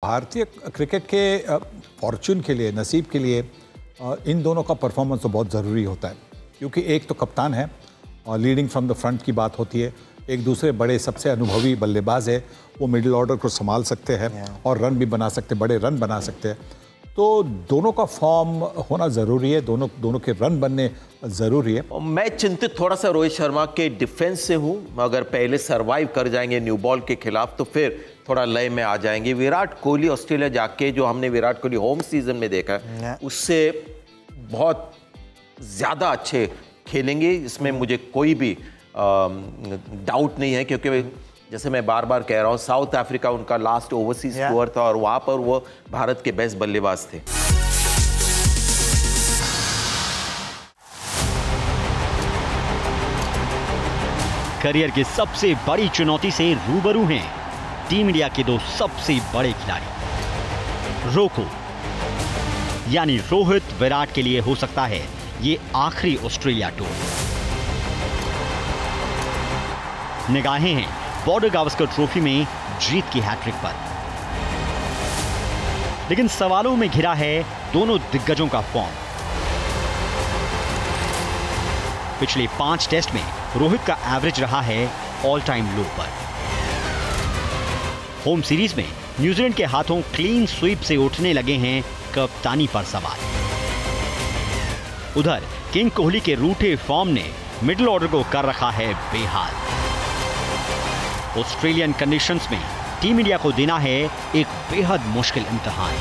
भारतीय क्रिकेट के फॉर्चून के लिए, नसीब के लिए इन दोनों का परफॉर्मेंस तो बहुत ज़रूरी होता है, क्योंकि एक तो कप्तान है और लीडिंग फ्रॉम द फ्रंट की बात होती है, एक दूसरे बड़े सबसे अनुभवी बल्लेबाज है, वो मिडिल ऑर्डर को संभाल सकते हैं और रन भी बना सकते, बड़े रन बना सकते हैं। तो दोनों का फॉर्म होना ज़रूरी है, दोनों के रन बनने ज़रूरी है। मैं चिंतित थोड़ा सा रोहित शर्मा के डिफेंस से हूँ। अगर पहले सरवाइव कर जाएंगे न्यू बॉल के खिलाफ तो फिर थोड़ा लय में आ जाएंगे। विराट कोहली ऑस्ट्रेलिया जाके जो हमने विराट कोहली होम सीजन में देखा है उससे बहुत ज़्यादा अच्छे खेलेंगे, इसमें मुझे कोई भी डाउट नहीं है, क्योंकि जैसे मैं बार बार कह रहा हूँ, साउथ अफ्रीका उनका लास्ट ओवरसीज टूर था और वहाँ पर वो भारत के बेस्ट बल्लेबाज थे। करियर की सबसे बड़ी चुनौती से रूबरू हैं टीम इंडिया के दो सबसे बड़े खिलाड़ी। रोको यानी रोहित विराट के लिए हो सकता है ये आखिरी ऑस्ट्रेलिया टूर। निगाहें हैं बॉर्डर गावस्कर ट्रॉफी में जीत की हैट्रिक पर, लेकिन सवालों में घिरा है दोनों दिग्गजों का फॉर्म। पिछले 5 टेस्ट में रोहित का एवरेज रहा है ऑल टाइम लो पर। होम सीरीज में न्यूजीलैंड के हाथों क्लीन स्वीप से उठने लगे हैं कप्तानी पर सवाल। उधर किंग कोहली के रूठे फॉर्म ने मिडिल ऑर्डर को कर रखा है बेहाल। ऑस्ट्रेलियन कंडीशंस में टीम इंडिया को देना है एक बेहद मुश्किल इम्तिहान।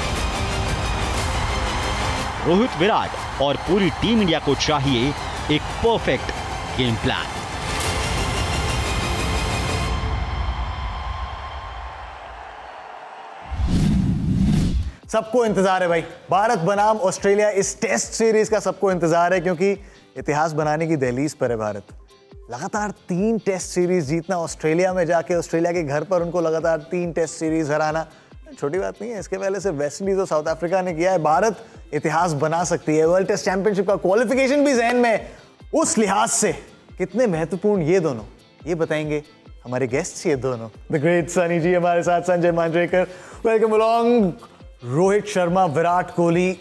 रोहित, विराट और पूरी टीम इंडिया को चाहिए एक परफेक्ट गेम प्लान। सबको इंतजार है भाई, भारत बनाम ऑस्ट्रेलिया इस टेस्ट सीरीज का सबको इंतजार है, क्योंकि इतिहास बनाने की दहलीज पर है भारत। लगातार 3 टेस्ट सीरीज जीतना, ऑस्ट्रेलिया में जाके ऑस्ट्रेलिया के घर पर उनको लगातार 3 टेस्ट सीरीज हराना छोटी बात नहीं है। इसके पहले से वेस्ट इंडीज और साउथ अफ्रीका ने किया है। भारत इतिहास बना सकती है। वर्ल्ड टेस्ट चैंपियनशिप का क्वालिफिकेशन भी ज़हन में, उस लिहाज से कितने महत्वपूर्ण ये दोनों, ये बताएंगे हमारे गेस्ट्स ये दोनों। द ग्रेट सनी जी हमारे साथ, संजय मांजरेकर, वेलकम अलोंग। रोहित शर्मा, विराट कोहली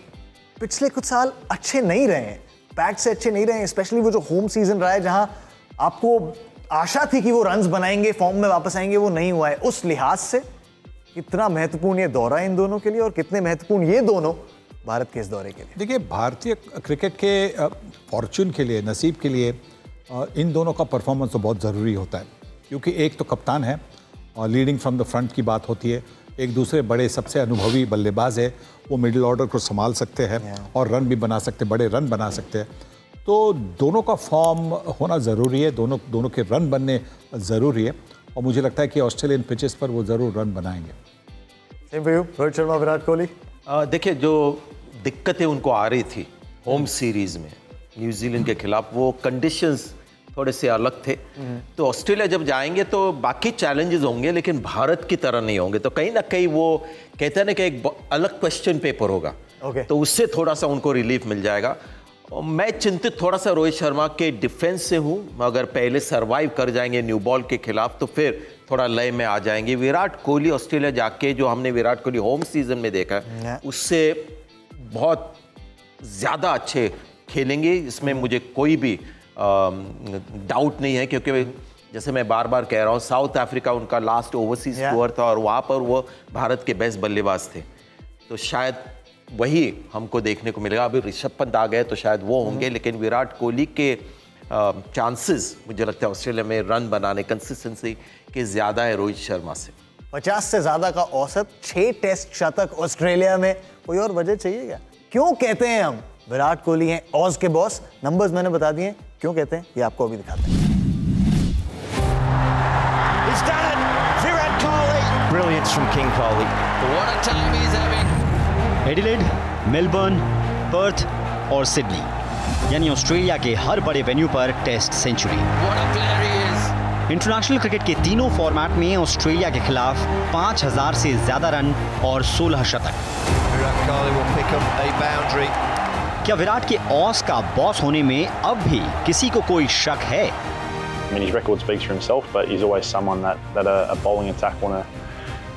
पिछले कुछ साल अच्छे नहीं रहे हैं, बैट से अच्छे नहीं रहे हैं, स्पेशली वो जो होम सीजन रहा है जहां आपको आशा थी कि वो रन्स बनाएंगे, फॉर्म में वापस आएंगे, वो नहीं हुआ है। उस लिहाज से कितना महत्वपूर्ण ये दौरा है इन दोनों के लिए, और कितने महत्वपूर्ण ये दोनों भारत के इस दौरे के लिए? देखिए, भारतीय क्रिकेट के फॉर्चून के लिए, नसीब के लिए इन दोनों का परफॉर्मेंस तो बहुत ज़रूरी होता है, क्योंकि एक तो कप्तान है और लीडिंग फ्रॉम द फ्रंट की बात होती है, एक दूसरे बड़े सबसे अनुभवी बल्लेबाज है, वो मिडिल ऑर्डर को संभाल सकते हैं और रन भी बना सकते, बड़े रन बना सकते हैं। तो दोनों का फॉर्म होना ज़रूरी है, दोनों के रन बनने ज़रूरी है, और मुझे लगता है कि ऑस्ट्रेलियन पिचेस पर वो ज़रूर रन बनाएंगे। रोहित शर्मा, विराट कोहली, देखिए जो दिक्कतें उनको आ रही थी होम सीरीज में न्यूजीलैंड के खिलाफ, वो कंडीशंस थोड़े से अलग थे। तो ऑस्ट्रेलिया जब जाएंगे तो बाकी चैलेंजेस होंगे, लेकिन भारत की तरह नहीं होंगे। तो कहीं ना कहीं वो कहते हैं ना कि एक अलग क्वेश्चन पेपर होगा, तो उससे थोड़ा सा उनको रिलीफ मिल जाएगा। मैं चिंतित थोड़ा सा रोहित शर्मा के डिफेंस से हूँ। अगर पहले सरवाइव कर जाएंगे न्यू बॉल के खिलाफ तो फिर थोड़ा लय में आ जाएंगे। विराट कोहली ऑस्ट्रेलिया जाके जो हमने विराट कोहली होम सीजन में देखा है उससे बहुत ज़्यादा अच्छे खेलेंगे, इसमें मुझे कोई भी डाउट नहीं है, क्योंकि जैसे मैं बार बार कह रहा हूँ, साउथ अफ्रीका उनका लास्ट ओवरसीज टूर था और वहाँ पर वो भारत के बेस्ट बल्लेबाज थे। तो शायद वही हमको देखने को मिलेगा। अभी ऋषभ पंत आ गए तो शायद वो होंगे, लेकिन विराट कोहली के चांसेस मुझे लगता है ऑस्ट्रेलिया में रन बनाने, कंसिस्टेंसी के ज़्यादा है रोहित शर्मा से। 50 से ज़्यादा का औसत, 6 टेस्ट शतक ऑस्ट्रेलिया में, कोई और वजह चाहिए क्या? क्यों कहते हैं हम विराट कोहली हैं ऑज के बॉस? नंबर्स मैंने बता दिए, क्यों कहते हैं ये आपको अभी दिखाते हैं। Brilliance from King Kohli. What a time he's having. Adelaide, Melbourne, Perth और सिडनी, यानी ऑस्ट्रेलिया के हर बड़े वेन्यू पर test century. What a player he is. International cricket के तीनों फॉर्मेट में ऑस्ट्रेलिया के खिलाफ 5000 से ज्यादा रन और 16 शतक। Virat Kohli will pick up a boundary. क्या विराट के ऑस का बॉस होने में अब भी किसी को कोई शक है? I mean, his record speaks for himself, but he's always someone that a bowling attack want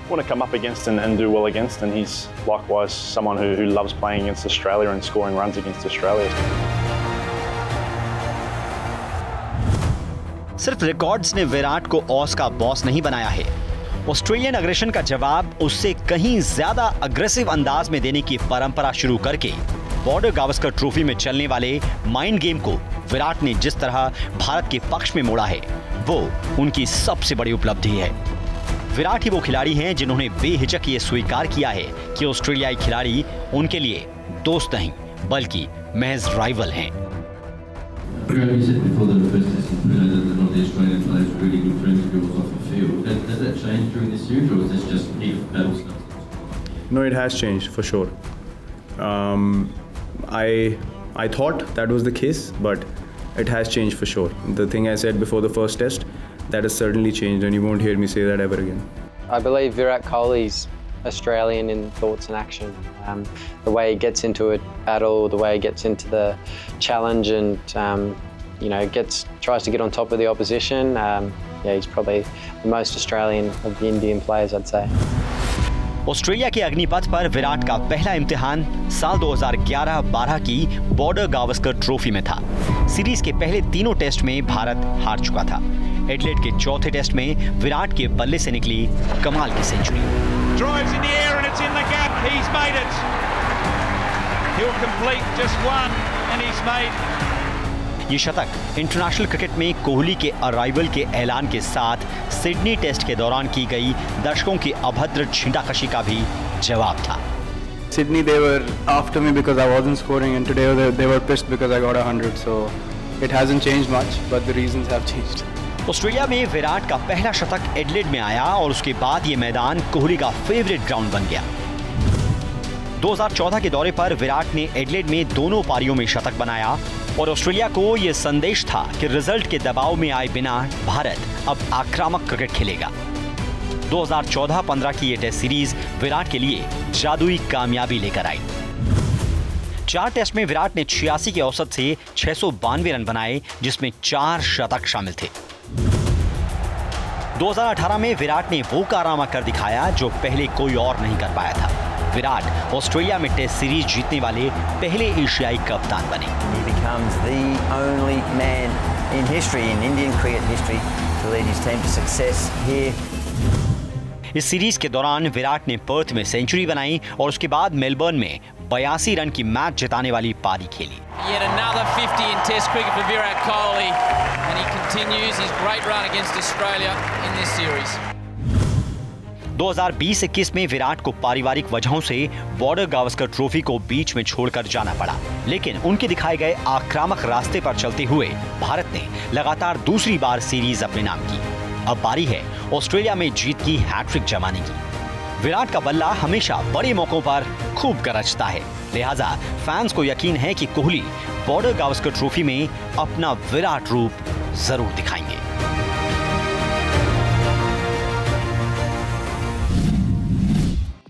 want to come up against and do well against, and he's likewise someone who loves playing against Australia and scoring runs against Australia. सिर्फ records ने विराट को ऑस का boss नहीं बनाया है। Australian aggression का जवाब उससे कहीं ज्यादा अग्रेसिव अंदाज में देने की परंपरा शुरू करके बॉर्डर गावस्कर ट्रॉफी में चलने वाले माइंड गेम को विराट ने जिस तरह भारत के पक्ष में मोड़ा है, वो उनकी सबसे बड़ी उपलब्धि है। विराट ही वो खिलाड़ी हैं जिन्होंने बेहिचक ये स्वीकार किया है कि ऑस्ट्रेलियाई खिलाड़ी उनके लिए दोस्त नहीं बल्कि महज राइवल हैं। You said before the first test in Trinidad that a lot of the Australian players were really good friends of yours off the field. Has that changed during this series, or is this just if battle stuff? No, it has changed for sure. I thought that was the case, but it has changed for sure. The thing I said before the first test, that has certainly changed, and you won't hear me say that ever again. I believe Virat Kohli's Australian in thoughts and action. The way he gets into a battle, the way he gets into the challenge, and tries to get on top of the opposition. He's probably the most Australian of the Indian players, I'd say. Australia के अग्निपथ पर विराट का पहला इम्तिहान साल 2011-12 की border Gavaskar trophy में था। Series के पहले तीनों टेस्ट में भारत हार चुका था। एडिलेड के चौथे टेस्ट में विराट के बल्ले से निकली कमाल की century. Drives in the air and it's in the gap. He's made it. He'll complete just one and he's made. ये शतक इंटरनेशनल क्रिकेट में कोहली के अराइवल के ऐलान के साथ सिडनी टेस्ट के दौरान की गई दर्शकों की अभद्र छींटाकशी का भी जवाब था। Sydney, they were after me because I wasn't scoring, and today they were pissed because I got 100. So it hasn't changed much, but the reasons have changed. Australia में विराट का पहला शतक एडिलेड में आया और उसके बाद ये मैदान कोहली का फेवरेट ग्राउंड बन गया। 2014 के दौरे पर विराट ने एडिलेड में दोनों पारियों में शतक बनाया और ऑस्ट्रेलिया को यह संदेश था कि रिजल्ट के दबाव में आए बिना भारत अब आक्रामक क्रिकेट खेलेगा। 2014-15 की ये टेस्ट सीरीज विराट के लिए जादुई कामयाबी लेकर आई। 4 टेस्ट में विराट ने 86 के औसत से 692 रन बनाए, जिसमें 4 शतक शामिल थे। 2018 में विराट ने वो कारनामा कर दिखाया जो पहले कोई और नहीं कर पाया था। विराट ऑस्ट्रेलिया में टेस्ट सीरीज जीतने वाले पहले एशियाई कप्तान बने। He becomes the only man in history, in Indian cricket history, to lead his team to success here. इस सीरीज के दौरान विराट ने पर्थ में सेंचुरी बनाई और उसके बाद मेलबर्न में 82 रन की मैच जिताने वाली पारी खेली। Yet another 50 in Test cricket for Virat Kohli, and he continues his great run against Australia in this series. 2020-21 में विराट को पारिवारिक वजहों से बॉर्डर गावस्कर ट्रॉफी को बीच में छोड़कर जाना पड़ा, लेकिन उनके दिखाए गए आक्रामक रास्ते पर चलते हुए भारत ने लगातार दूसरी बार सीरीज अपने नाम की। अब बारी है ऑस्ट्रेलिया में जीत की हैट्रिक जमाने की। विराट का बल्ला हमेशा बड़े मौकों पर खूब गरजता है, लिहाजा फैंस को यकीन है कि कोहली बॉर्डर गावस्कर ट्रॉफी में अपना विराट रूप जरूर दिखाएंगे।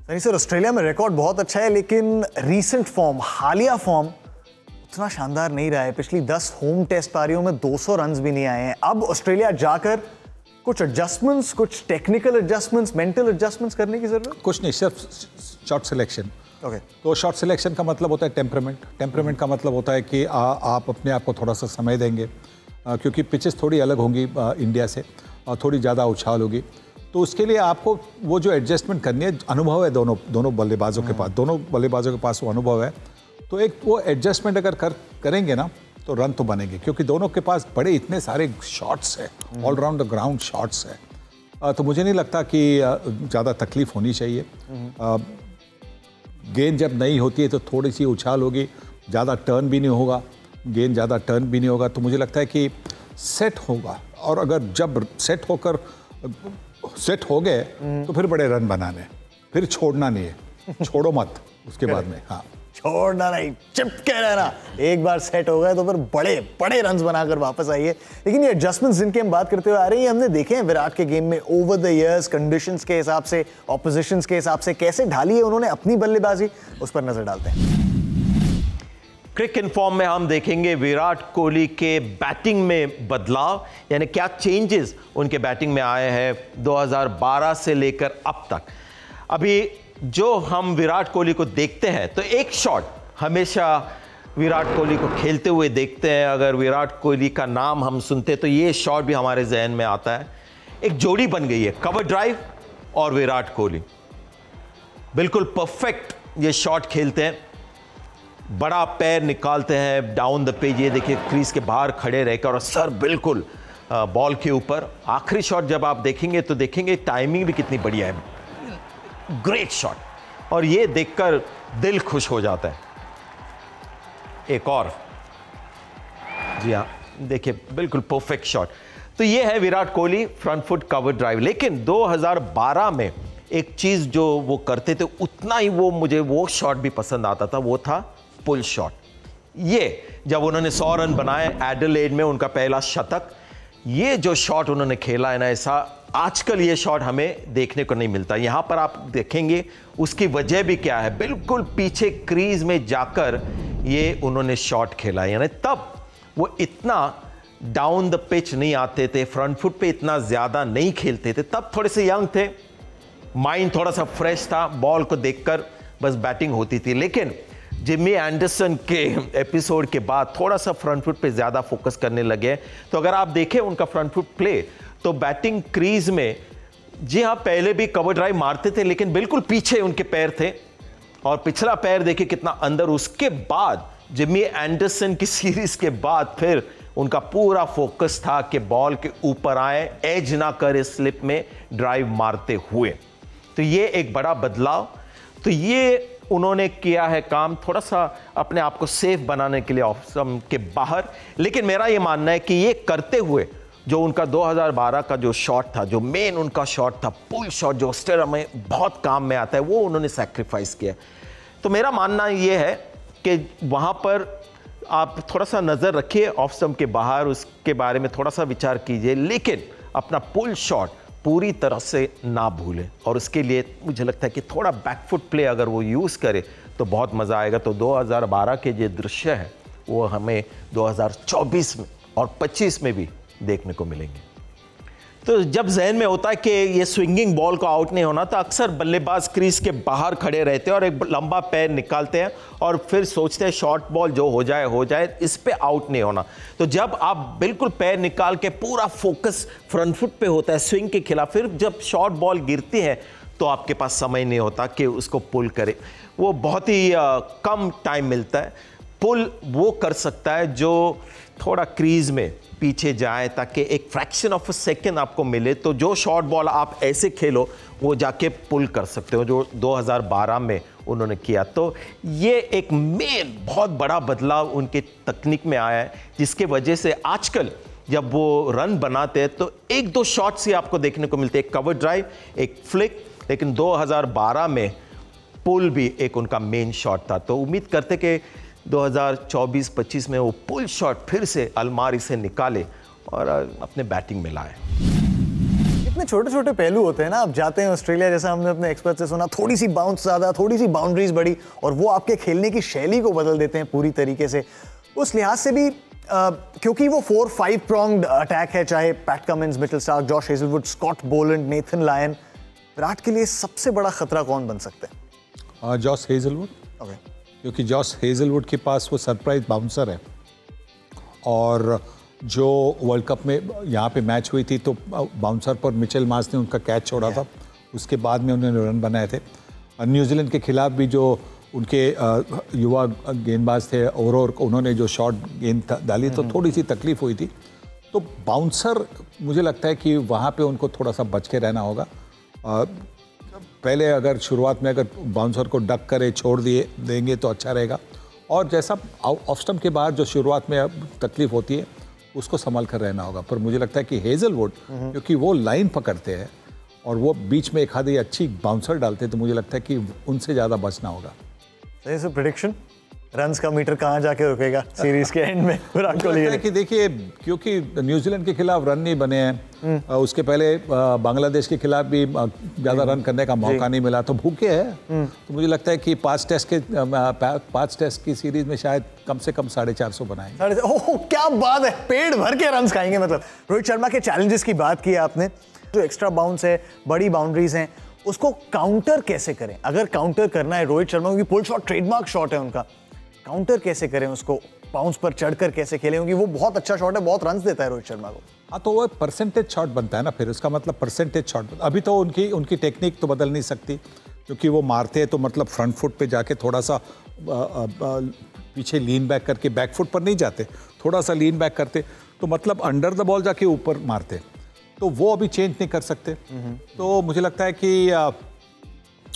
नहीं सर, ऑस्ट्रेलिया में रिकॉर्ड बहुत अच्छा है, लेकिन रीसेंट फॉर्म, हालिया फॉर्म उतना शानदार नहीं रहा है। पिछली 10 होम टेस्ट पारियों में 200 रन्स भी नहीं आए हैं। अब ऑस्ट्रेलिया जाकर कुछ एडजस्टमेंट्स, कुछ टेक्निकल एडजस्टमेंट्स, मेंटल एडजस्टमेंट्स करने की जरूरत? कुछ नहीं, सिर्फ शॉट सिलेक्शन। ओके। तो शॉट सिलेक्शन का मतलब होता है टेम्परामेंट का मतलब होता है कि आप अपने आप को थोड़ा सा समय देंगे, क्योंकि पिचेस थोड़ी अलग होंगी इंडिया से और थोड़ी ज़्यादा उछाल होगी। तो उसके लिए आपको वो जो एडजस्टमेंट करनी है, अनुभव है दोनों बल्लेबाजों के पास, दोनों बल्लेबाजों के पास वो अनुभव है। तो एक वो एडजस्टमेंट अगर करेंगे ना तो रन तो बनेंगे, क्योंकि दोनों के पास बड़े इतने सारे शॉट्स हैं, all round the ground shots है। तो मुझे नहीं लगता कि ज़्यादा तकलीफ होनी चाहिए। गेंद जब नहीं होती है तो थोड़ी सी उछाल होगी, ज़्यादा टर्न भी नहीं होगा, गेंद ज़्यादा टर्न भी नहीं होगा। तो मुझे लगता है कि सेट होगा, और अगर जब सेट हो गए तो फिर बड़े रन बनाने, फिर छोड़ना नहीं है, छोड़ो मत उसके बाद में। हाँ, छोड़ना नहीं, चिपके रहना। एक बार सेट हो गए तो फिर बड़े बड़े रन्स बनाकर वापस आइए। लेकिन ये एडजस्टमेंट्स जिनके हम बात करते हुए आ रहे हैं, हमने देखे हैं विराट के गेम में ओवर द इयर्स, कंडीशंस के हिसाब से, ऑपोजिशंस के हिसाब से कैसे ढाली है उन्होंने अपनी बल्लेबाजी, उस पर नजर डालते हैं। क्रिक फॉर्म में हम देखेंगे विराट कोहली के बैटिंग में बदलाव, यानी क्या चेंजेस उनके बैटिंग में आए हैं 2012 से लेकर अब तक। अभी जो हम विराट कोहली को देखते हैं तो एक शॉट हमेशा विराट कोहली को खेलते हुए देखते हैं। अगर विराट कोहली का नाम हम सुनते तो ये शॉट भी हमारे जहन में आता है। एक जोड़ी बन गई है, कवर ड्राइव और विराट कोहली, बिल्कुल परफेक्ट ये शॉट खेलते हैं, बड़ा पैर निकालते हैं डाउन द पेज। ये देखिए क्रीज के बाहर खड़े रहकर और सर बिल्कुल बॉल के ऊपर। आखिरी शॉट जब आप देखेंगे तो देखेंगे टाइमिंग भी कितनी बढ़िया है, ग्रेट शॉट, और ये देखकर दिल खुश हो जाता है। एक और, जी हाँ देखिए बिल्कुल परफेक्ट शॉट। तो ये है Virat Kohli front foot cover drive. लेकिन 2012 में एक चीज जो वो करते थे उतना ही मुझे वो शॉट भी पसंद आता था, वो था पुल शॉट। ये जब उन्होंने 100 रन बनाए एडिलेड में, उनका पहला शतक, ये जो शॉट उन्होंने खेला है ना, ऐसा आजकल ये शॉट हमें देखने को नहीं मिलता। यहां पर आप देखेंगे उसकी वजह भी क्या है, बिल्कुल पीछे क्रीज में जाकर ये उन्होंने शॉट खेला है। यानी तब वो इतना डाउन द पिच नहीं आते थे, फ्रंट फुट पे इतना ज्यादा नहीं खेलते थे, तब थोड़े से यंग थे, माइंड थोड़ा सा फ्रेश था, बॉल को देखकर बस बैटिंग होती थी। लेकिन जिमी एंडरसन के एपिसोड के बाद थोड़ा सा फ्रंट फुट पे ज्यादा फोकस करने लगे। तो अगर आप देखें उनका फ्रंट फुट प्ले तो बैटिंग क्रीज में, जी हाँ पहले भी कवर ड्राइव मारते थे लेकिन बिल्कुल पीछे उनके पैर थे, और पिछला पैर देखिए कितना अंदर। उसके बाद जिमी एंडरसन की सीरीज के बाद फिर उनका पूरा फोकस था कि बॉल के ऊपर आए, एज ना करे स्लिप में ड्राइव मारते हुए। तो ये एक बड़ा बदलाव, तो ये उन्होंने किया है काम थोड़ा सा अपने आप को सेफ बनाने के लिए ऑफ स्टंप के बाहर। लेकिन मेरा ये मानना है कि ये करते हुए जो उनका 2012 का जो शॉट था, जो मेन उनका शॉट था, पुल शॉट, जो ऑस्ट्रेलिया में बहुत काम में आता है, वो उन्होंने सैक्रिफाइस किया। तो मेरा मानना ये है कि वहाँ पर आप थोड़ा सा नज़र रखिए ऑफ स्टंप के बाहर, उसके बारे में थोड़ा सा विचार कीजिए, लेकिन अपना पुल शॉट पूरी तरह से ना भूलें। और उसके लिए मुझे लगता है कि थोड़ा बैकफुट प्ले अगर वो यूज़ करे तो बहुत मज़ा आएगा। तो 2012 के जो दृश्य हैं वो हमें 2024 में और 25 में भी देखने को मिलेंगे। तो जब जहन में होता है कि ये स्विंगिंग बॉल को आउट नहीं होना, तो अक्सर बल्लेबाज क्रीज के बाहर खड़े रहते हैं और एक लंबा पैर निकालते हैं और फिर सोचते हैं शॉर्ट बॉल जो हो जाए, इस पे आउट नहीं होना। तो जब आप बिल्कुल पैर निकाल के पूरा फोकस फ्रंट फुट पे होता है स्विंग के खिलाफ, फिर जब शॉर्ट बॉल गिरती है तो आपके पास समय नहीं होता कि उसको पुल करे, वो बहुत ही कम टाइम मिलता है। पुल वो कर सकता है जो थोड़ा क्रीज में पीछे जाए, ताकि एक फ्रैक्शन ऑफ अ सेकेंड आपको मिले। तो जो शॉर्ट बॉल आप ऐसे खेलो वो जाके पुल कर सकते हो, जो 2012 में उन्होंने किया। तो ये एक मेन बहुत बड़ा बदलाव उनके तकनीक में आया है, जिसके वजह से आजकल जब वो रन बनाते हैं तो एक दो शॉट्स ही आपको देखने को मिलते हैं, एक कवर ड्राइव, एक फ्लिक, लेकिन 2012 में पुल भी एक उनका मेन शॉट था। तो उम्मीद करते कि 2024-25 में वो पुल शॉट फिर से अलमारी से निकाले और अपने बैटिंग में लाए। इतने छोटे छोटे पहलू होते हैं ना, आप जाते हैं ऑस्ट्रेलिया, जैसा हमने अपने एक्सपर्ट से सुना, थोड़ी सी बाउंस ज़्यादा, थोड़ी सी बाउंड्रीज बड़ी, और वो आपके खेलने की शैली को बदल देते हैं पूरी तरीके से। उस लिहाज से भी क्योंकि वो 4-5 pronged अटैक है, चाहे Pat Cummins, Mitchell Starc, Josh Hazlewood, Scott Boland, Nathan Lyon, Virat के लिए सबसे बड़ा खतरा कौन बन सकते हैं? Josh Hazlewood. ओके, क्योंकि जॉश हेजलवुड के पास वो सरप्राइज बाउंसर है, और जो वर्ल्ड कप में यहाँ पे मैच हुई थी तो बाउंसर पर मिचेल मार्श ने उनका कैच छोड़ा था, उसके बाद में उन्होंने रन बनाए थे। न्यूजीलैंड के खिलाफ भी जो उनके युवा गेंदबाज थे और उन्होंने जो शॉट गेंद डाली तो थोड़ी सी तकलीफ हुई थी। तो बाउंसर मुझे लगता है कि वहाँ पे उनको थोड़ा सा बच के रहना होगा। पहले अगर शुरुआत में अगर बाउंसर को डक करे छोड़ देंगे तो अच्छा रहेगा, और जैसा ऑफ स्टंप के बाद जो शुरुआत में तकलीफ होती है उसको संभाल कर रहना होगा। पर मुझे लगता है कि हेजलवुड, क्योंकि वो लाइन पकड़ते हैं और वो बीच में एक आधी अच्छी बाउंसर डालते हैं, तो मुझे लगता है कि उनसे ज़्यादा बचना होगा। सही से प्रेडिक्शन, रन्स का मीटर कहाँ जाके रुकेगा सीरीज के एंड में विराट कोहली? कि देखिए, क्योंकि न्यूजीलैंड के खिलाफ रन नहीं बने हैं, उसके पहले बांग्लादेश के खिलाफ भी ज़्यादा रन करने का मौका नहीं मिला, तो भूखे हैं। तो मुझे लगता है कि 5 टेस्ट की सीरीज में शायद कम से कम 450 बनाएंगे। ओह क्या बात है, पेट भर के रन खाएंगे। मतलब रोहित शर्मा के चैलेंजेस की बात की आपने, जो एक्स्ट्रा बाउंस है, बड़ी बाउंड्रीज हैं, उसको काउंटर कैसे करें? अगर काउंटर करना है रोहित शर्मा, क्योंकि पुल शॉट ट्रेडमार्क शॉट है उनका, काउंटर कैसे करें उसको? बाउंस पर चढ़कर कैसे खेलें? क्योंकि वो बहुत अच्छा शॉट है, बहुत रन देता है रोहित शर्मा को। हाँ, तो वो परसेंटेज शॉट बनता है ना, फिर उसका मतलब परसेंटेज शॉट। अभी तो उनकी टेक्निक तो बदल नहीं सकती, क्योंकि वो मारते हैं तो मतलब फ्रंट फुट पे जाके थोड़ा सा पीछे लीन बैक करके, बैक फुट पर नहीं जाते, थोड़ा सा लीन बैक करते, तो मतलब अंडर द बॉल जाके ऊपर मारते, तो वो अभी चेंज नहीं कर सकते। तो मुझे लगता है कि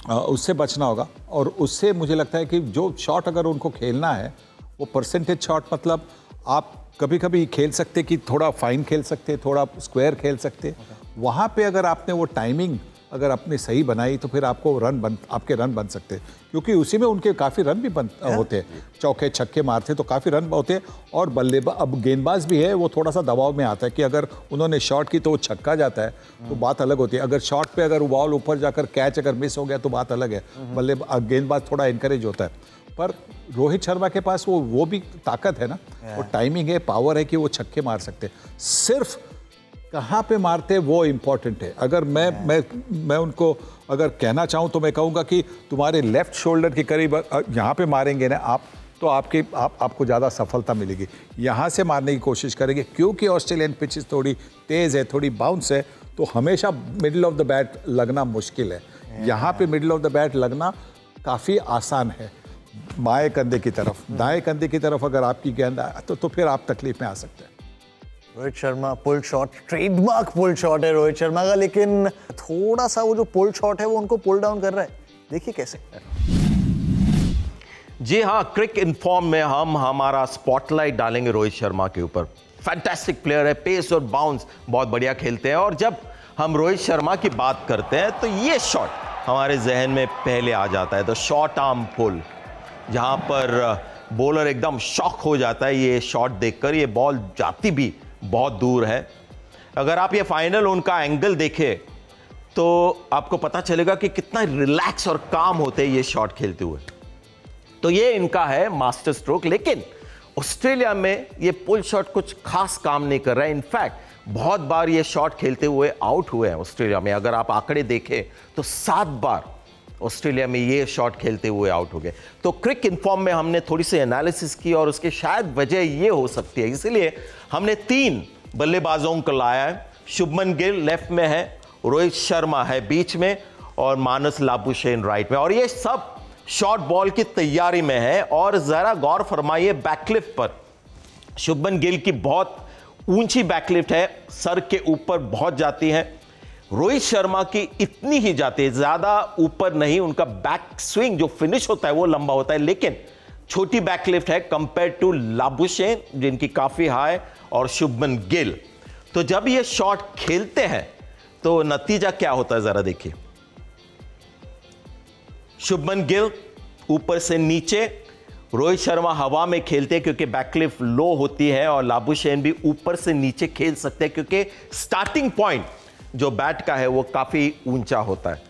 उससे बचना होगा, और उससे मुझे लगता है कि जो शॉट अगर उनको खेलना है वो परसेंटेज शॉट, मतलब आप कभी कभी खेल सकते कि थोड़ा फाइन खेल सकते, थोड़ा स्क्वायर खेल सकते। वहाँ पे अगर आपने वो टाइमिंग अगर आपने सही बनाई तो फिर आपको आपके रन बन सकते, क्योंकि उसी में उनके काफ़ी रन भी होते हैं, चौके छक्के मारते तो काफ़ी रन होते हैं। और बल्लेबाज, अब गेंदबाज भी है, वो थोड़ा सा दबाव में आता है कि अगर उन्होंने शॉट की तो वो छक्का जाता है, तो बात अलग होती है। अगर शॉट पे अगर बॉल ऊपर जाकर कैच अगर मिस हो गया तो बात अलग है, गेंदबाज थोड़ा इनकरेज होता है। पर रोहित शर्मा के पास वो भी ताकत है ना, वो टाइमिंग है, पावर है कि वो छक्के मार सकते। सिर्फ कहाँ पे मारते वो इम्पोर्टेंट है। अगर मैं उनको अगर कहना चाहूँ तो मैं कहूँगा कि तुम्हारे लेफ्ट शोल्डर के करीब यहाँ पे मारेंगे ना आप, तो आपको ज़्यादा सफलता मिलेगी। यहाँ से मारने की कोशिश करेंगे, क्योंकि ऑस्ट्रेलियन पिचेस थोड़ी तेज़ है, थोड़ी बाउंस है, तो हमेशा मिडिल ऑफ द बैट लगना मुश्किल है। यहाँ पे मिडिल ऑफ द बैट लगना काफ़ी आसान है। बाएं कंधे की तरफ, दाएं कंधे की तरफ अगर आपकी गेंद आए तो फिर आप तकलीफ में आ सकते हैं। Rohit Sharma pull shot, trademark pull shot है रोहित शर्मा का, लेकिन थोड़ा सा वो जो पुल शॉट है वो उनको पुल डाउन कर रहा है। देखिए कैसे। जी हाँ, क्रिक इन्फॉर्म में हम हमारा स्पॉटलाइट डालेंगे रोहित शर्मा के ऊपर। फैंटास्टिक प्लेयर है, पेस और बाउंस बहुत बढ़िया खेलते हैं। और जब हम रोहित शर्मा की बात करते हैं तो ये शॉट हमारे जहन में पहले आ जाता है, तो शॉर्ट आर्म पुल, जहाँ पर बॉलर एकदम शॉक हो जाता है ये शॉट देखकर। ये बॉल जाती भी बहुत दूर है। अगर आप ये फाइनल उनका एंगल देखें तो आपको पता चलेगा कि कितना रिलैक्स और काम होते हैं ये शॉट खेलते हुए। तो ये इनका है मास्टर स्ट्रोक। लेकिन ऑस्ट्रेलिया में ये पुल शॉट कुछ खास काम नहीं कर रहा है। इनफैक्ट बहुत बार ये शॉट खेलते हुए आउट हुए हैं ऑस्ट्रेलिया में। अगर आप आंकड़े देखें तो 7 बार ऑस्ट्रेलिया में ये शॉट खेलते हुए आउट हो गए। तो क्रिक इन्फॉर्म में हमने थोड़ी सी एनालिसिस की और उसके शायद वजह ये हो सकती है, इसलिए हमने 3 बल्लेबाजों को लाया है। शुभमन गिल लेफ्ट में है, रोहित शर्मा है बीच में और मानस लाबुशेन राइट में। और ये सब शॉर्ट बॉल की तैयारी में है। और जरा गौर फरमाइए बैकलिफ्ट पर, शुभमन गिल की बहुत ऊंची बैकलिफ्ट है, सर के ऊपर बहुत जाती है। रोहित शर्मा की इतनी ही जाती है, ज्यादा ऊपर नहीं। उनका बैक स्विंग जो फिनिश होता है वो लंबा होता है, लेकिन छोटी बैकलिफ्ट है कंपेयर टू लाबुशेन जिनकी काफी हाई और शुभमन गिल। तो जब ये शॉट खेलते हैं तो नतीजा क्या होता है जरा देखिए। शुभमन गिल ऊपर से नीचे, रोहित शर्मा हवा में खेलते हैं क्योंकि बैकलिफ्ट लो होती है, और लाबुशेन भी ऊपर से नीचे खेल सकते हैं क्योंकि स्टार्टिंग पॉइंट जो बैट का है वो काफ़ी ऊंचा होता है।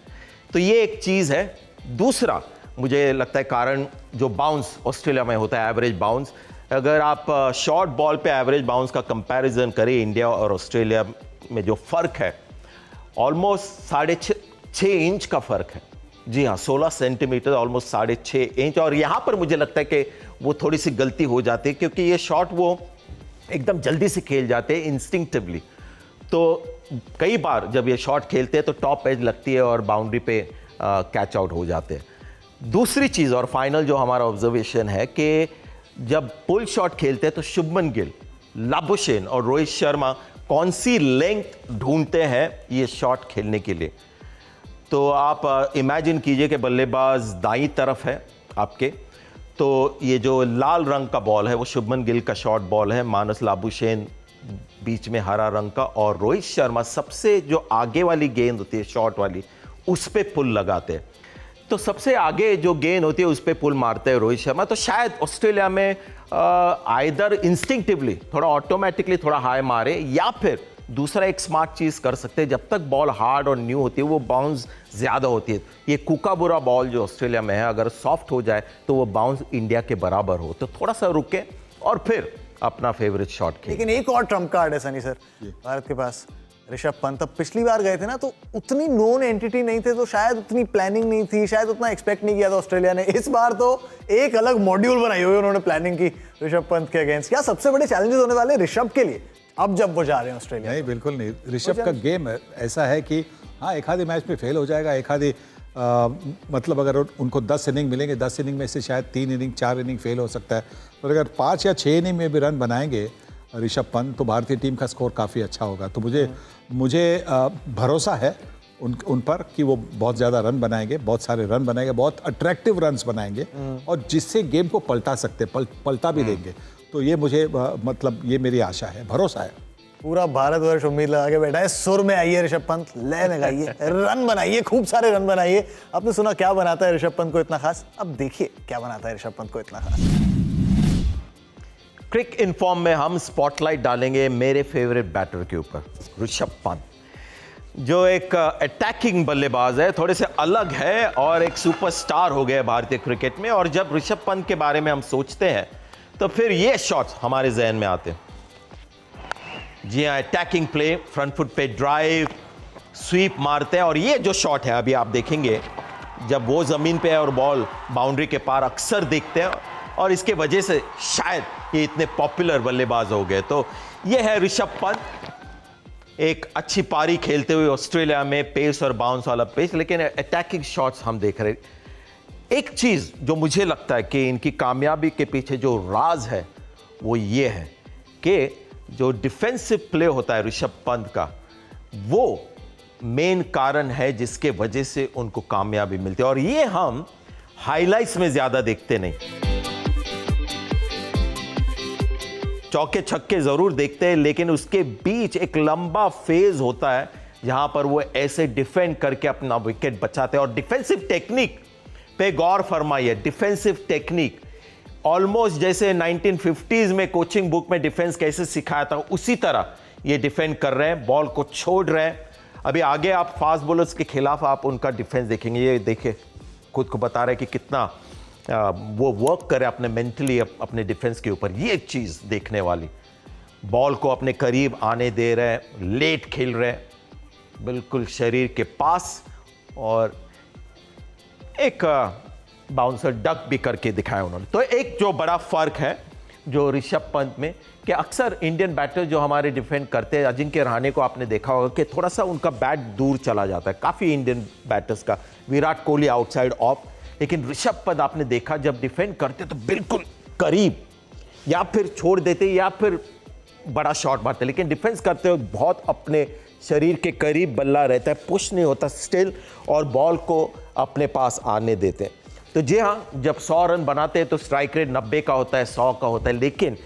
तो ये एक चीज़ है। दूसरा मुझे लगता है कारण जो बाउंस ऑस्ट्रेलिया में होता है, एवरेज बाउंस। अगर आप शॉर्ट बॉल पे एवरेज बाउंस का कंपैरिजन करें इंडिया और ऑस्ट्रेलिया में, जो फ़र्क है ऑलमोस्ट 6.5 इंच का फ़र्क है। जी हाँ, 16 सेंटीमीटर, ऑलमोस्ट 6.5 इंच। और यहाँ पर मुझे लगता है कि वो थोड़ी सी गलती हो जाती है क्योंकि ये शॉट वो एकदम जल्दी से खेल जाते हैं इंस्टिंक्टिवली। तो कई बार जब ये शॉट खेलते हैं तो टॉप एज लगती है और बाउंड्री पे कैच आउट हो जाते हैं। दूसरी चीज़ और फाइनल जो हमारा ऑब्जर्वेशन है कि जब पुल शॉट खेलते हैं तो शुभमन गिल, लाबुशेन और रोहित शर्मा कौन सी लेंथ ढूंढते हैं ये शॉट खेलने के लिए। तो आप इमेजिन कीजिए कि बल्लेबाज दाईं तरफ है आपके, तो ये जो लाल रंग का बॉल है वो शुभमन गिल का शॉर्ट बॉल है, मानस लाबुशेन बीच में हरा रंग का, और रोहित शर्मा सबसे जो आगे वाली गेंद होती है शॉर्ट वाली उस पे पुल लगाते हैं। तो सबसे आगे जो गेंद होती है उस पे पुल मारते हैं रोहित शर्मा। तो शायद ऑस्ट्रेलिया में आइदर इंस्टिंक्टिवली थोड़ा ऑटोमेटिकली थोड़ा हाई मारे, या फिर दूसरा एक स्मार्ट चीज़ कर सकते हैं। जब तक बॉल हार्ड और न्यू होती है वो बाउंस ज़्यादा होती है। ये कुकाबुरा बॉल जो ऑस्ट्रेलिया में है अगर सॉफ्ट हो जाए तो वो बाउंस इंडिया के बराबर हो, तो थोड़ा सा रुके और फिर अपना फेवरेट शॉट खेले। लेकिन एक और ट्रम्प कार्ड है सनी सर भारत के पास, ऋषभ पंत। अब पिछली बार गए थे ना तो उतनी नोन एंटिटी नहीं थे, तो शायद उतनी प्लानिंग नहीं थी, शायद उतना एक्सपेक्ट नहीं किया था ऑस्ट्रेलिया ने। इस बार तो एक अलग मॉड्यूल बनाई हुई उन्होंने प्लानिंग की ऋषभ पंत के अगेंस्ट। क्या सबसे बड़े चैलेंजेस होने वाले ऋषभ के लिए अब जब वो जा रहे हैं ऑस्ट्रेलिया? नहीं, बिल्कुल नहीं। ऋषभ का गेम ऐसा है कि हाँ, एक आधे मैच में फेल हो जाएगा, एक आधे मतलब अगर उनको 10 इनिंग मिलेंगे, 10 इनिंग में से शायद 3 इनिंग 4 इनिंग फेल हो सकता है, और अगर 5 या 6 इनिंग में भी रन बनाएंगे ऋषभ पंत तो भारतीय टीम का स्कोर काफ़ी अच्छा होगा। तो मुझे भरोसा है उन पर कि वो बहुत ज़्यादा रन बनाएंगे, बहुत सारे रन बनाएंगे, बहुत अट्रैक्टिव रन्स बनाएंगे और जिससे गेम को पलटा सकते, पलटा भी देंगे। तो ये मुझे मतलब ये मेरी आशा है, भरोसा है। पूरा भारतवर्ष उम्मीद लगा के बैठा है। सुर में आइए ऋषभ पंत, लय में गाइए, रन बनाइए, खूब सारे रन बनाइए। आपने सुना क्या बनाता है ऋषभ पंत को इतना खास, अब देखिए क्या बनाता है ऋषभ पंत को इतना खास। क्रिक इनफॉर्म में हम स्पॉटलाइट डालेंगे मेरे फेवरेट बैटर के ऊपर, ऋषभ पंत, जो एक अटैकिंग बल्लेबाज है, थोड़े से अलग है और एक सुपरस्टार हो गए भारतीय क्रिकेट में। और जब ऋषभ पंत के बारे में हम सोचते हैं तो फिर ये शॉट्स हमारे जहन में आते हैं। जी हाँ, अटैकिंग प्ले, फ्रंट फुट पे ड्राइव, स्वीप मारते हैं। और ये जो शॉट है अभी आप देखेंगे, जब वो जमीन पे है और बॉल बाउंड्री के पार अक्सर देखते हैं, और इसके वजह से शायद ये इतने पॉपुलर बल्लेबाज हो गए। तो ये है ऋषभ पंत, एक अच्छी पारी खेलते हुए ऑस्ट्रेलिया में, पेस और बाउंस वाला पेस, लेकिन अटैकिंग शॉट्स हम देख रहे। एक चीज जो मुझे लगता है कि इनकी कामयाबी के पीछे जो राज है वो ये है कि जो डिफेंसिव प्ले होता है ऋषभ पंत का, वो मेन कारण है जिसके वजह से उनको कामयाबी मिलती है। और ये हम हाइलाइट्स में ज्यादा देखते नहीं, चौके छक्के जरूर देखते हैं, लेकिन उसके बीच एक लंबा फेज होता है जहां पर वो ऐसे डिफेंड करके अपना विकेट बचाते हैं। और डिफेंसिव टेक्निक पे गौर फरमाइए, डिफेंसिव टेक्निक ऑलमोस्ट जैसे 1950s में कोचिंग बुक में डिफेंस कैसे सिखाया था, उसी तरह ये डिफेंड कर रहे हैं, बॉल को छोड़ रहे हैं। अभी आगे आप फास्ट बॉलर्स के खिलाफ आप उनका डिफेंस देखेंगे, ये देखिए खुद को बता रहे हैं कि कितना वो वर्क करे अपने मेंटली अपने डिफेंस के ऊपर। ये चीज देखने वाली, बॉल को अपने करीब आने दे रहे हैं, लेट खेल रहे हैं, बिल्कुल शरीर के पास, और एक बाउंसर डक भी करके दिखाया उन्होंने। तो एक जो बड़ा फर्क है जो ऋषभ पंत में, कि अक्सर इंडियन बैटर जो हमारे डिफेंड करते हैं, अजिंक्य रहाणे को आपने देखा होगा कि थोड़ा सा उनका बैट दूर चला जाता है, काफी इंडियन बैटर्स का, विराट कोहली आउटसाइड ऑफ, लेकिन ऋषभ पंत आपने देखा जब डिफेंड करते तो बिल्कुल करीब, या फिर छोड़ देते या फिर बड़ा शॉट मारते, लेकिन डिफेंस करते हुए बहुत अपने शरीर के करीब बल्ला रहता है, पुश नहीं होता स्टिल, और बॉल को अपने पास आने देते हैं। तो जी हाँ, जब 100 रन बनाते हैं तो स्ट्राइक रेट 90 का होता है, 100 का होता है, लेकिन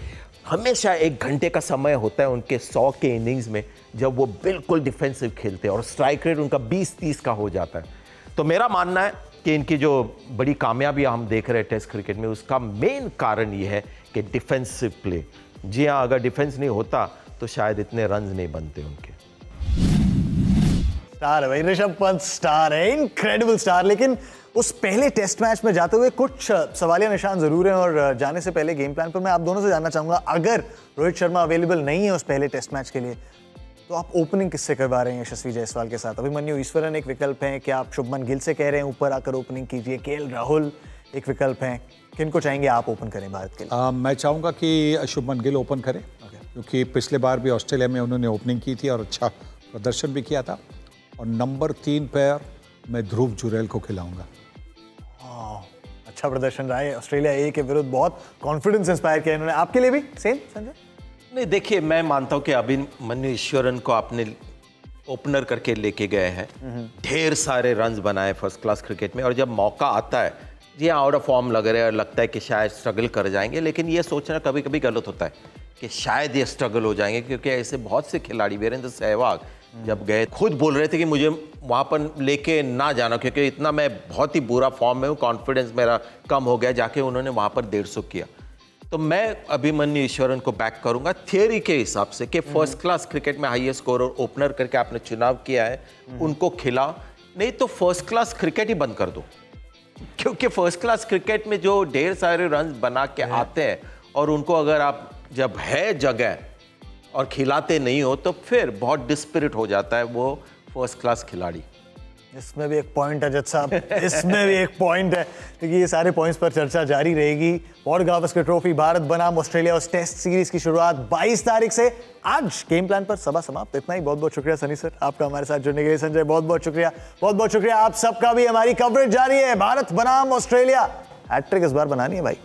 हमेशा 1 घंटे का समय होता है उनके 100 के इनिंग्स में जब वो बिल्कुल डिफेंसिव खेलते हैं और स्ट्राइक रेट उनका 20-30 का हो जाता है। तो मेरा मानना है कि इनकी जो बड़ी कामयाबी हम देख रहे हैं टेस्ट क्रिकेट में, उसका मेन कारण ये है कि डिफेंसिव प्ले। जी हाँ, अगर डिफेंस नहीं होता तो शायद इतने रन नहीं बनते उनके। स्टार है भाई ऋषभ पंत, स्टार है, इनक्रेडिबल स्टार। लेकिन उस पहले टेस्ट मैच में जाते हुए कुछ सवालिया निशान जरूर हैं, और जाने से पहले गेम प्लान पर मैं आप दोनों से जानना चाहूंगा, अगर रोहित शर्मा अवेलेबल नहीं है उस पहले टेस्ट मैच के लिए, तो आप ओपनिंग किससे करवा रहे हैं यशस्वी जायसवाल के साथ? अभिमन्यु ईश्वरन एक विकल्प है, क्या आप शुभमन गिल से कह रहे हैं ऊपर आकर ओपनिंग कीजिए? केएल राहुल एक विकल्प है, किनको चाहेंगे आप ओपन करें भारत के लिए? मैं चाहूँगा कि शुभमन गिल ओपन करें, क्योंकि पिछले बार भी ऑस्ट्रेलिया में उन्होंने ओपनिंग की थी और अच्छा प्रदर्शन भी किया था। और नंबर 3 पर मैं ध्रुव जुरैल को खिलाऊंगा। अच्छा प्रदर्शन रहा है ऑस्ट्रेलिया ए के विरुद्ध, बहुत कॉन्फिडेंस इंस्पायर किया इन्होंने। आपके लिए भी सेम संजय? नहीं, देखिए मैं मानता हूं कि अभिमन्यु ईश्वरन को आपने ओपनर करके लेके गए हैं, ढेर सारे रन्स बनाए फर्स्ट क्लास क्रिकेट में, और जब मौका आता है, जी आउट ऑफ फॉर्म लग रहे हैं और लगता है कि शायद स्ट्रगल कर जाएंगे, लेकिन ये सोचना कभी कभी गलत होता है कि शायद ये स्ट्रगल हो जाएंगे, क्योंकि ऐसे बहुत से खिलाड़ी, वीरेंद्र सहवाग जब गए खुद बोल रहे थे कि मुझे वहाँ पर लेके ना जाना, क्योंकि इतना मैं बहुत ही बुरा फॉर्म में हूँ, कॉन्फिडेंस मेरा कम हो गया, जाके उन्होंने वहाँ पर 150 किया। तो मैं अभिमन्यु ईश्वरन को बैक करूंगा थियरी के हिसाब से कि फर्स्ट क्लास क्रिकेट में हाईएस्ट स्कोरर ओपनर करके आपने चुनाव किया है, उनको खिलाओ, नहीं तो फर्स्ट क्लास क्रिकेट ही बंद कर दो, क्योंकि फर्स्ट क्लास क्रिकेट में जो ढेर सारे रन बना के आते हैं, और उनको अगर आप जब है जगह और खिलाते नहीं हो तो फिर बहुत डिस्पिरिट हो जाता है वो फर्स्ट क्लास खिलाड़ी। इसमें भी एक पॉइंट है जज साहब, इसमें भी एक पॉइंट है, क्योंकि ये सारे पॉइंट्स पर चर्चा जारी रहेगी। वॉर्ड गावस्कर ट्रॉफी भारत बनाम ऑस्ट्रेलिया और टेस्ट सीरीज की शुरुआत 22 तारीख से। आज गेम प्लान पर सभा समाप्त। इतना ही। बहुत बहुत शुक्रिया सनी सर आपका हमारे साथ जुड़ने के लिए। संजय बहुत बहुत शुक्रिया। बहुत बहुत शुक्रिया आप सबका भी। हमारी कवरेज जारी है। भारत बनाम ऑस्ट्रेलिया, हैट्रिक इस बार बनानी है भाई।